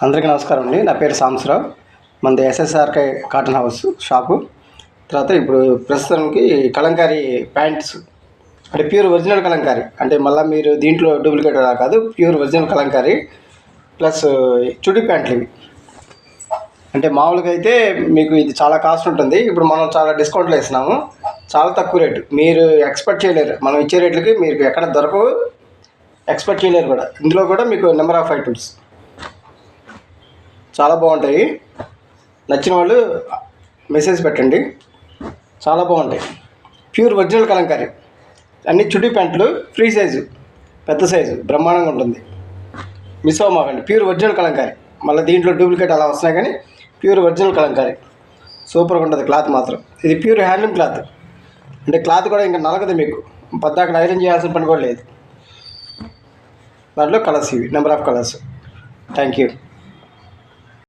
అందరికీ నమస్కారం అండి. నా పేరు సాంబశివరావు. మనది ఎస్ఎస్ఆర్కే కాటన్ హౌస్ షాపు. తర్వాత ఇప్పుడు ప్రస్తుతానికి కలంకారీ ప్యాంట్స్ అంటే ప్యూర్ ఒరిజినల్ కలంకారీ, అంటే మళ్ళీ మీరు దీంట్లో డూప్లికేట్ కాదు, ప్యూర్ ఒరిజినల్ కలంకారీ ప్లస్ చుడి ప్యాంట్లు ఇవి. అంటే మామూలుగా అయితే మీకు ఇది చాలా కాస్ట్ ఉంటుంది. ఇప్పుడు మనం చాలా డిస్కౌంట్లు వేస్తున్నాము, చాలా తక్కువ రేటు. మీరు ఎక్స్పెక్ట్ చేయలేరు, మనం ఇచ్చే రేట్లకి మీకు ఎక్కడ దొరకవు, ఎక్స్పెక్ట్ చేయలేరు కూడా. ఇందులో కూడా మీకు నెంబర్ ఆఫ్ ఐటమ్స్ చాలా బాగుంటాయి. నచ్చిన వాళ్ళు మెసేజ్ పెట్టండి, చాలా బాగుంటాయి. ప్యూర్ ఒరిజినల్ కలంకారీ, అన్ని చుడి ప్యాంట్లు, ఫ్రీ సైజు, పెద్ద సైజు, బ్రహ్మాండంగా ఉంటుంది. మిస్ అవ్వమాకండి. ప్యూర్ ఒరిజినల్ కలంకారీ, మళ్ళీ దీంట్లో డూప్లికేట్ అలా వస్తున్నాయి, కానీ ప్యూర్ ఒరిజినల్ కలంకారీ సూపర్గా ఉంటుంది. క్లాత్ మాత్రం ఇది ప్యూర్ హ్యాండ్లూమ్ క్లాత్, అంటే క్లాత్ కూడా ఇంకా నలగదు, మీకు పద్దాక ఐరన్ చేయాల్సిన పని కూడా లేదు. దాంట్లో కలర్స్ ఇవి, number of colours. Thank you.